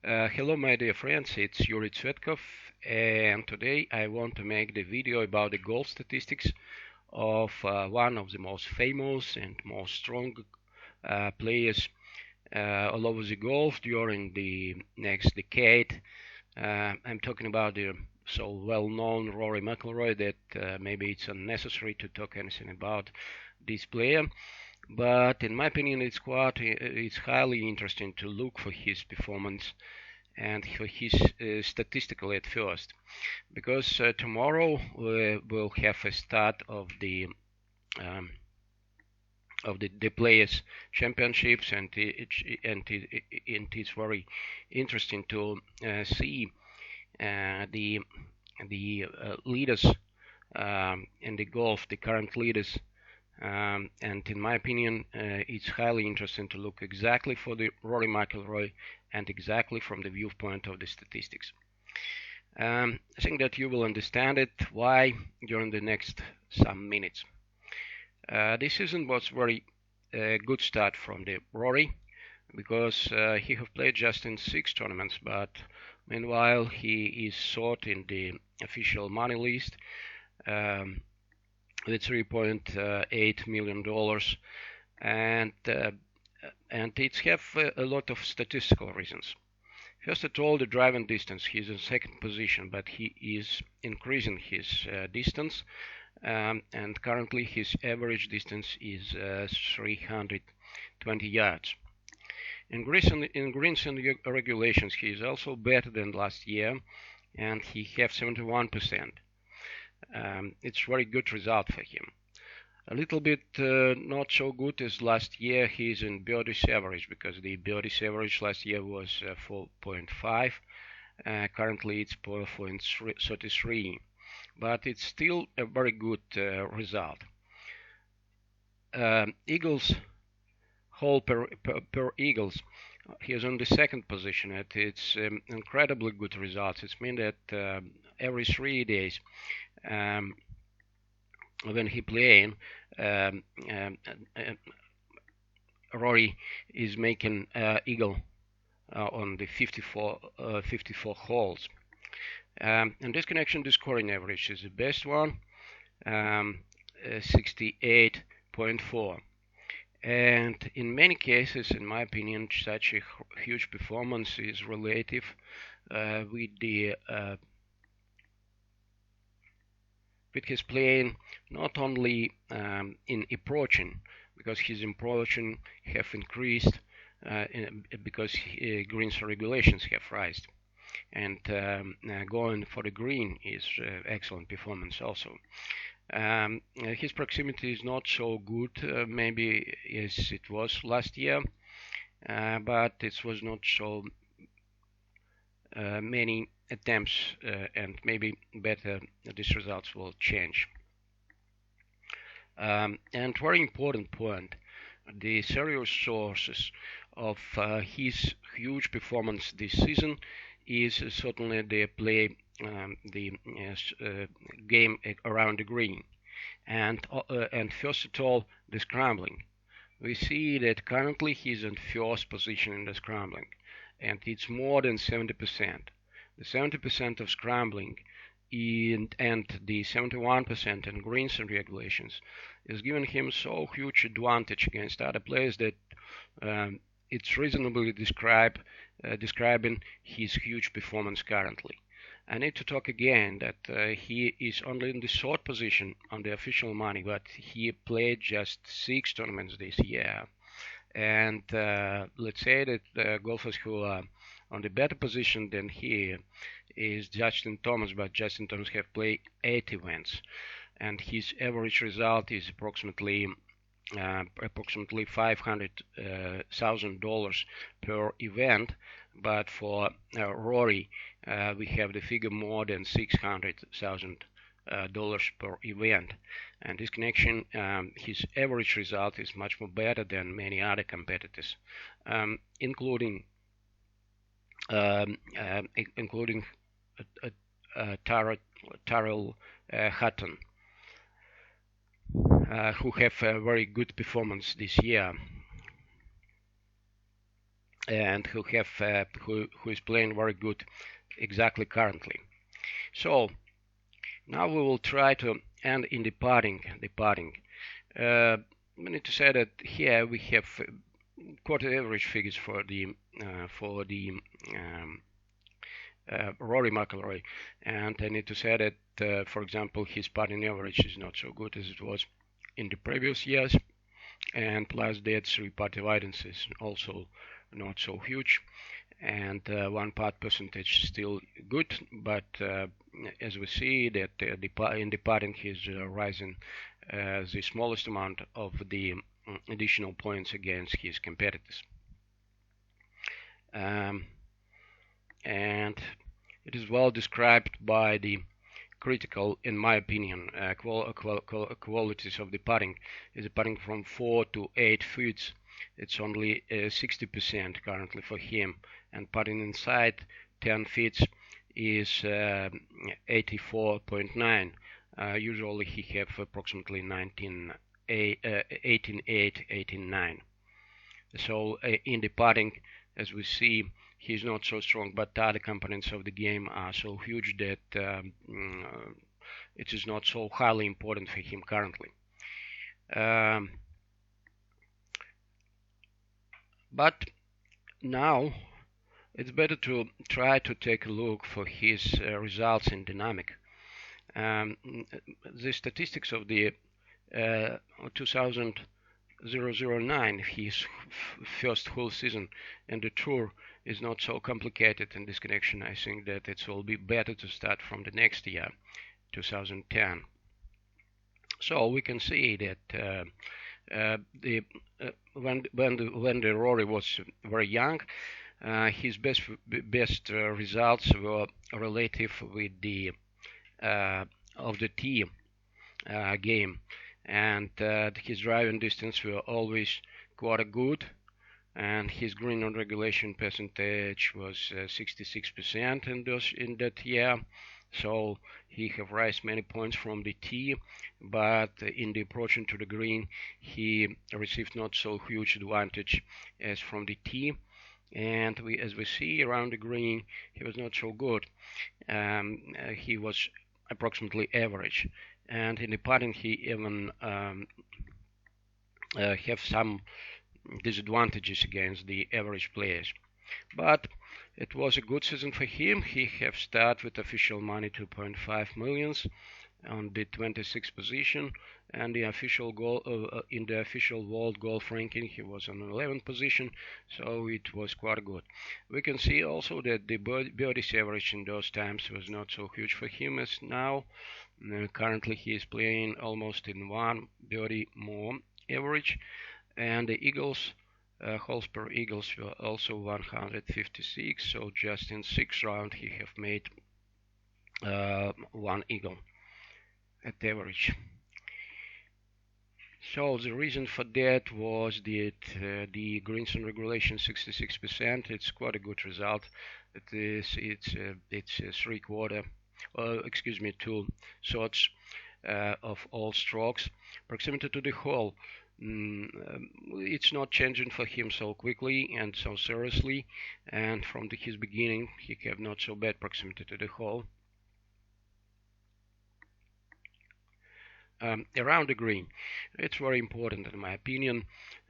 Hello my dear friends, it's Yuri Tsvetkov, and today I want to make the video about the golf statistics of one of the most famous and most strong players all over the golf during the next decade. I'm talking about the so well-known Rory McIlroy that maybe it's unnecessary to talk anything about this player. But in my opinion, it's highly interesting to look for his performance and for his statistical at first, because tomorrow we'll have a start um, of the players championships, and it's very interesting to see the leaders in the golf, the current leaders. And in my opinion, it's highly interesting to look exactly for the Rory McIlroy and exactly from the viewpoint of the statistics. I think that you will understand it why during the next some minutes. This season was very good start from the Rory, because he have played just in 6 tournaments, but meanwhile he is sought in the official money list. With $3.8 million, and it have a lot of statistical reasons. First of all, the driving distance. He's in second position, but he is increasing his distance, and currently his average distance is 320 yards. In greens and regulations, he is also better than last year, and he have 71%. It's very good result for him. A little bit not so good as last year. He's in birdies average, because the birdies average last year was 4.5. Currently it's 4.33, but it's still a very good result. Eagles hole per Eagles. He is on the second position. It's incredibly good results. It means that every 3 days, when he playing, Rory is making eagle on the 54 holes. And this connection, the scoring average is the best one, 68.4. And in many cases, in my opinion, such a huge performance is relative with his playing, not only in approaching, because his approaching have increased because greens regulations have raised, and going for the green is excellent performance also. His proximity is not so good, maybe as it was last year, but it was not so many attempts, and maybe better these results will change. And very important point, the serious sources of his huge performance this season is certainly the play, the game around the green, and first of all the scrambling. We see that currently he's in first position in the scrambling, and it's more than 70%. The 70% of scrambling and the 71% in greens and regulations is giving him so huge advantage against other players that it's reasonably describing his huge performance currently. I need to talk again that he is only in the third position on the official money, but he played just 6 tournaments this year. And let's say that golfers who are on the better position than he is Justin Thomas, but Justin Thomas have played 8 events, and his average result is approximately $500,000 per event. But for Rory, we have the figure more than $600,000 per event. And this connection, his average result is much more better than many other competitors, including Tyrrell Hatton, who have a very good performance this year. and who is playing very good exactly currently. So now we will try to end in the putting. We need to say that here we have quite average figures for the Rory McIlroy, and I need to say that for example his putting average is not so good as it was in the previous years, and plus that 3 putt avoidance is also not so huge, and 1 putt percentage still good, but as we see that in the putting he's rising the smallest amount of the additional points against his competitors. And it is well described by the critical, in my opinion, qualities of the putting. Is the putting from 4 to 8 feet. It's only 60% currently for him, and putting inside 10 feet is 84.9. Usually he have approximately 18.8, 18.9. So in the putting, as we see, he's not so strong, but the other components of the game are so huge that it is not so highly important for him currently. But now it's better to try to take a look for his results in dynamic. The statistics of the 2009, his first whole season in the tour, is not so complicated in this connection. I think that it will be better to start from the next year, 2010. So we can see that when the Rory was very young, his best results were relative with the of the tee game, and his driving distance were always quite good, and his green on regulation percentage was 66% in that year. So he have raised many points from the tee, but in the approaching to the green he received not so huge advantage as from the tee, and as we see around the green he was not so good. He was approximately average, and in the putting he even have some disadvantages against the average players. But it was a good season for him. He have started with official money 2.5 millions on the 26th position, and the official goal in the official world golf ranking he was on the 11th position, so it was quite good. We can see also that the birdies average in those times was not so huge for him as now. Currently he is playing almost in 1 birdie more average, and the eagles holes per eagles were also 156, so just in 6 rounds he have made 1 eagle at average. So the reason for that was that the greens on regulation 66%. It's quite a good result. It's 2 thirds of all strokes. Proximity to the hole. It's not changing for him so quickly and so seriously, and from his beginning he have not so bad proximity to the hole. Around the green, it's very important in my opinion,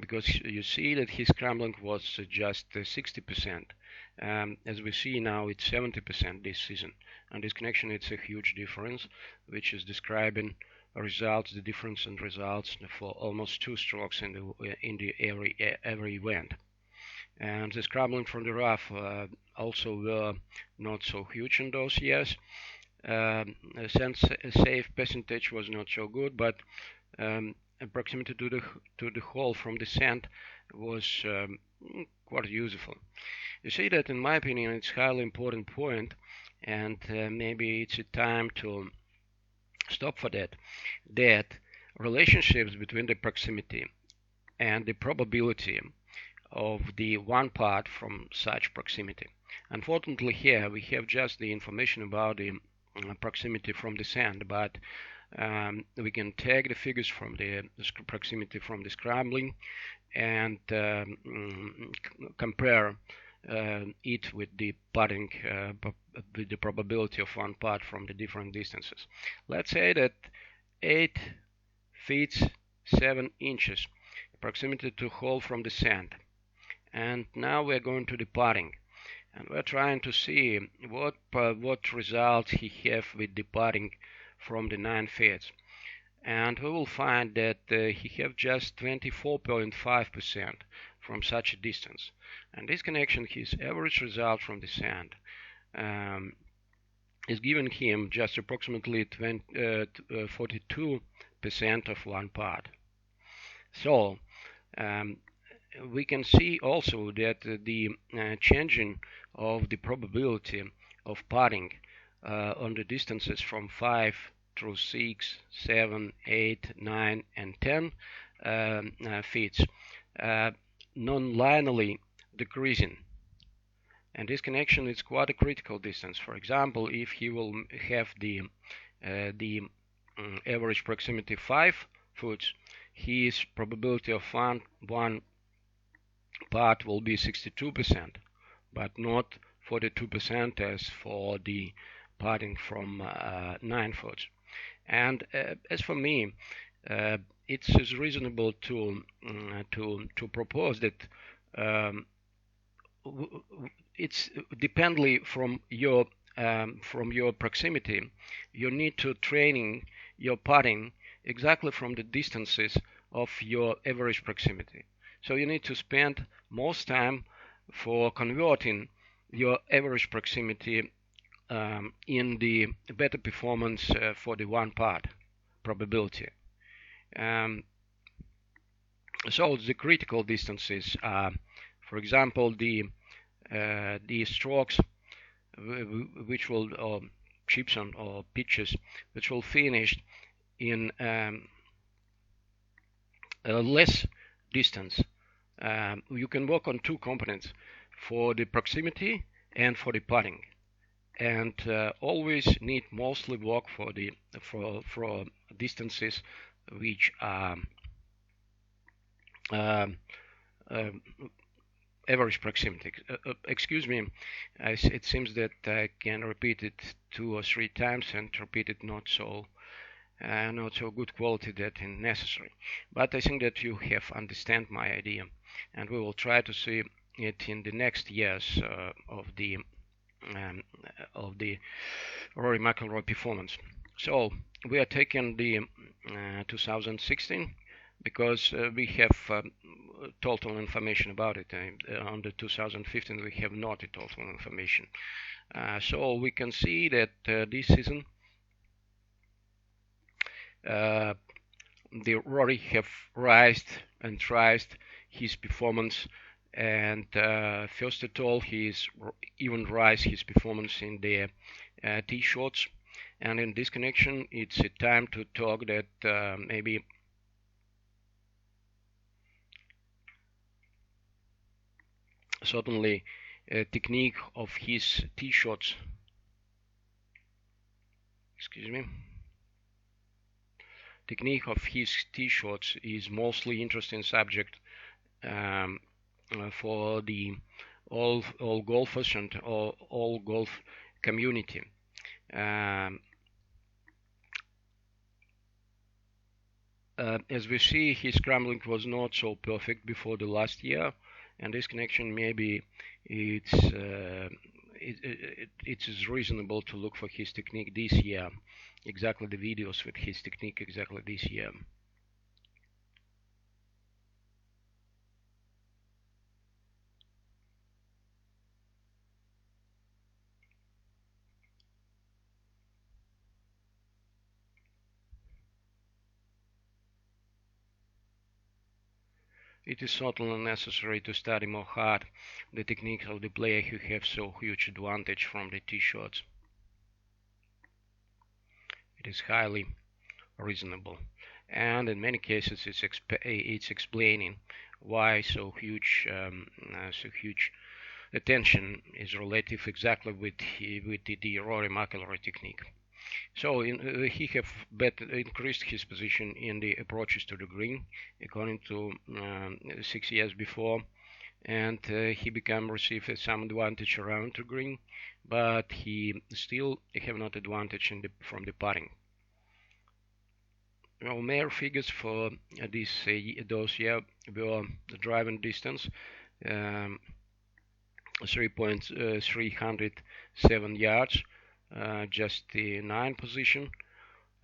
because you see that his scrambling was just 60%. As we see now, it's 70% this season, and this connection, it's a huge difference, which is describing results, the difference in results for almost 2 strokes in the every event. And the scrambling from the rough also were not so huge in those years. Safe percentage was not so good, but proximity to the hole from the sand was quite useful. You see that, in my opinion, it's a highly important point, and maybe it's a time to stop for that relationships between the proximity and the probability of the 1 putt from such proximity. Unfortunately, here we have just the information about the proximity from the sand, but We can take the figures from the proximity from the scrambling and compare it with the putting, with the probability of one putt from the different distances. Let's say that 8 feet 7 inches proximity to hole from the sand, and now we're going to the putting, and we're trying to see what result he have with the putting from the 9 feet, and we will find that he have just 24.5% from such a distance. And this connection, his average result from the sand is giving him just approximately 42% of one putt. So we can see also that the changing of the probability of putting on the distances from 5 through 6, 7, 8, 9, and 10 feet non-linearly decreasing. And this connection is quite a critical distance. For example, if he will have the average proximity 5 foot, his probability of one putt will be 62%, but not 42% as for the putting from 9 foot. And as for me, it is reasonable to propose that it's dependently from your proximity. You need to training your putting exactly from the distances of your average proximity. So you need to spend most time for converting your average proximity in the better performance for the one putt probability. So the critical distances are, for example, the strokes which will, or chips or pitches which will finish in less distance. You can work on two components, for the proximity and for the putting, and always need mostly work for distances which are average proximity. Excuse me, it seems that I can repeat it 2 or 3 times and repeat it not so good quality that is necessary. But I think that you have understand my idea, and we will try to see it in the next years of the Rory McIlroy performance. So we are taking the 2016 because we have total information about it. On the 2015 we have not a total information. So we can see that this season the Rory have raised and raised his performance, and first of all he's even raised his performance in the tee shots. And in this connection it's a time to talk that maybe certainly technique of his tee shots, technique of his tee shots is mostly interesting subject for the all golfers and all golf community. As we see, his scrambling was not so perfect before the last year, and this connection maybe it is reasonable to look for his technique this year, exactly the videos with his technique exactly this year. It is certainly necessary to study more hard the technique of the player who have so huge advantage from the tee shots. It is highly reasonable, and in many cases it's explaining why so huge attention is relative exactly with the Rory McIlroy technique. So he have increased his position in the approaches to the green, according to 6 years before, and he become receive some advantage around the green, but he still have not advantage from the putting. Well, mere figures for those year were the driving distance, 3.307 yards, just the 9th position.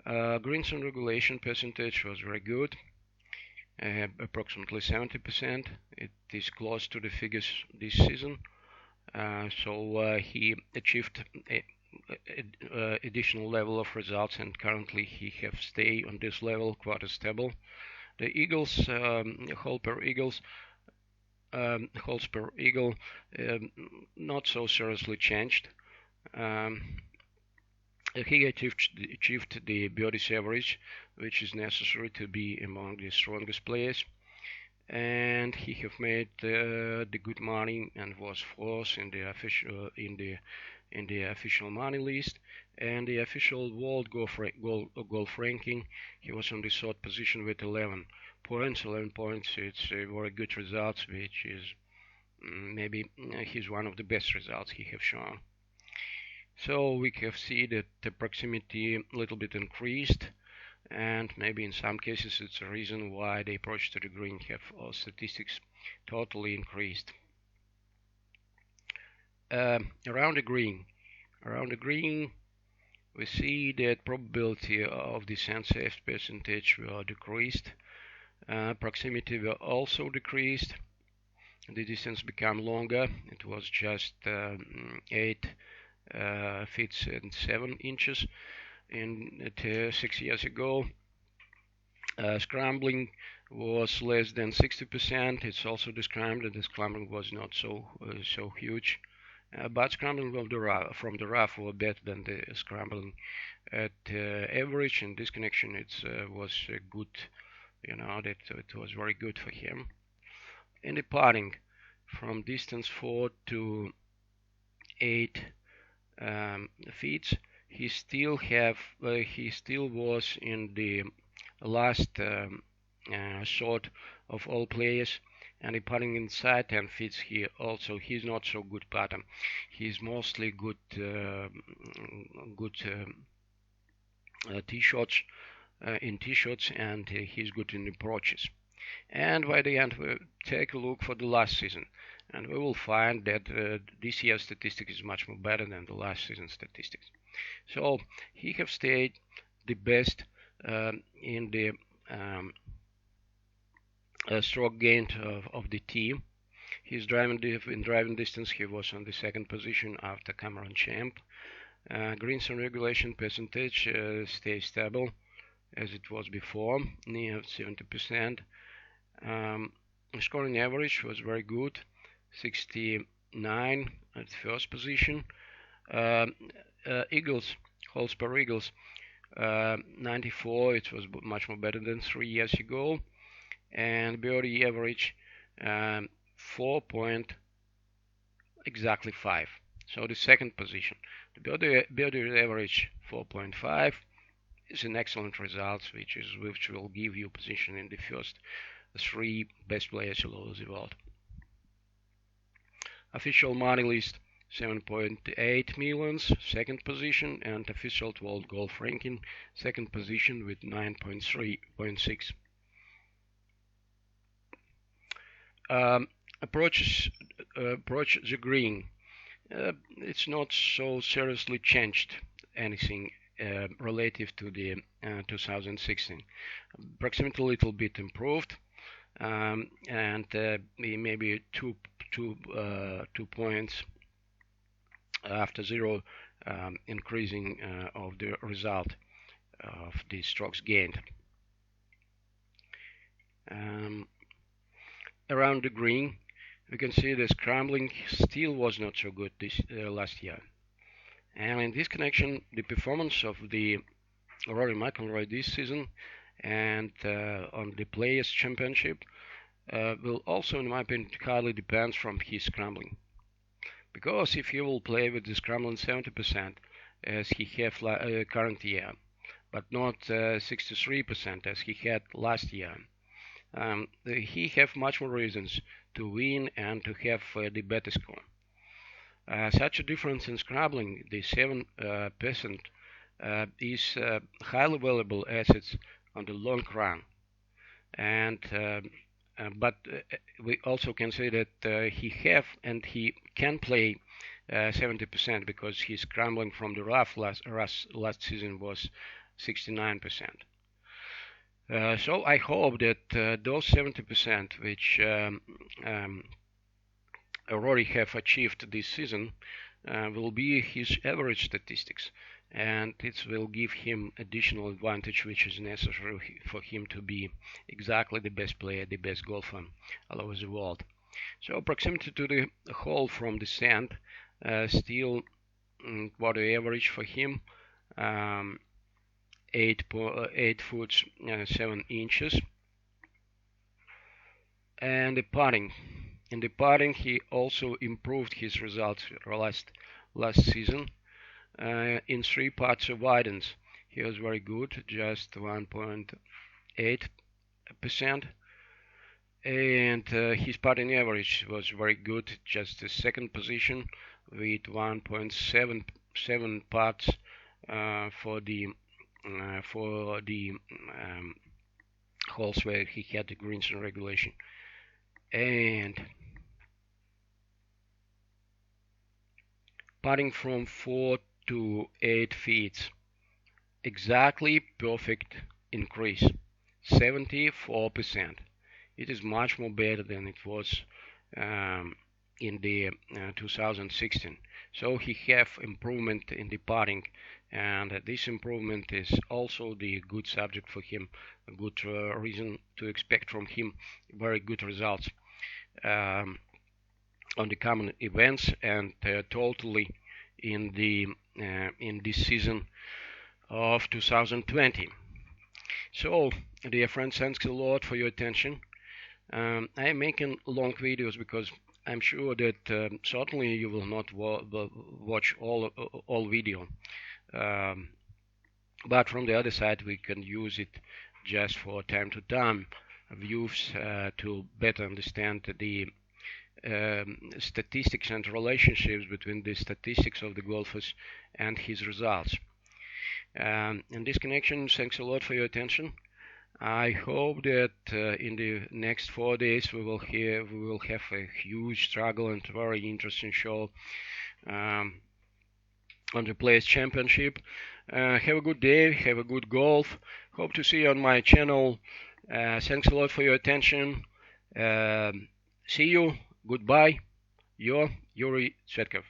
Greens on regulation percentage was very good, approximately 70%. It is close to the figures this season. So he achieved additional level of results, and currently he have stayed on this level quite stable. The Eagles, holes per eagle, not so seriously changed. He achieved the birdie's average, which is necessary to be among the strongest players, and he have made the good money and was fourth in the official money list, and the official world golf ranking. He was on the third position with 11 points. 11 points. It's a very good result, which is maybe he's one of the best results he have shown. So we have seen that the proximity a little bit increased, and maybe in some cases it's a reason why the approach to the green have statistics totally increased. Around the green, we see that probability of the sand-safe percentage were decreased. Proximity were also decreased. The distance became longer. It was just 8 feet and 7 inches 6 years ago. Scrambling was less than 60%. It's also described that the scrambling was not so huge, but scrambling from the rough were better than the scrambling at average. In this connection, it was good. That it was very good for him. In the putting, from distance 4 to 8 feet, he still was in the last shot of all players, and the putting inside 10 feet he's not so good putter. He's mostly good tee shots, and he's good in approaches. And by the end, we'll take a look for the last season, and we will find that this year's statistic is much more better than the last season's statistics. So he have stayed the best in the stroke gain of the team. In driving distance, he was on the 2nd position after Cameron Champ. Greens on regulation percentage stays stable as it was before, near 70%. Scoring average was very good, 69 at 1st position. Holes per eagles, 94. It was much more better than 3 years ago. And birdie average, 4.5. So the 2nd position. The birdie average 4.5 is an excellent result, which will give you position in the first 3 best players all over the world. Official money list, 7.8 millions, 2nd position, and official world golf ranking, 2nd position with 9.6. Approach the green. It's not so seriously changed anything relative to the 2016. Proximity a little bit improved, and maybe two points after 0, increasing of the result of the strokes gained. Around the green, we can see the scrambling still was not so good this last year. And in this connection, the performance of the Rory McIlroy this season and on the Players' Championship will also, in my opinion, hardly depends from his scrambling. Because if he will play with the scrambling 70%, as he have current year, but not 63% as he had last year. He have much more reasons to win and to have the better score. Such a difference in scrabbling, the 7%, is highly valuable assets on the long run. And but we also can say that he can play 70% because his scrambling from the rough last season was 69%. So I hope that those 70% which Rory have achieved this season will be his average statistics, and it will give him additional advantage which is necessary for him to be exactly the best player, the best golfer all over the world. So proximity to the hole from the sand, still quarter average for him, 8 foot 7 inches. And the putting. In the putting, he also improved his results last season. In 3 putts avoidance, he was very good, just 1.8%. And his putting average was very good, just the second position with 1.77 putts for the holes where he had the greens in regulation. And putting from 4 to 8 feet, exactly perfect increase, 74%. It is much more better than it was in the 2016. So he have improvement in the putting, and this improvement is also the good subject for him, a good reason to expect from him very good results on the common events and totally in this season of 2020. So, dear friends, thanks a lot for your attention. I am making long videos because I'm sure that certainly you will not watch all video, but from the other side we can use it just for time to time views to better understand the statistics and relationships between the statistics of the golfers and his results. In this connection, thanks a lot for your attention. I hope that in the next 4 days we will have a huge struggle and very interesting show on the Players Championship. Have a good day, have a good golf. Hope to see you on my channel. Thanks a lot for your attention. See you. Goodbye. Your Yuri Svetkov.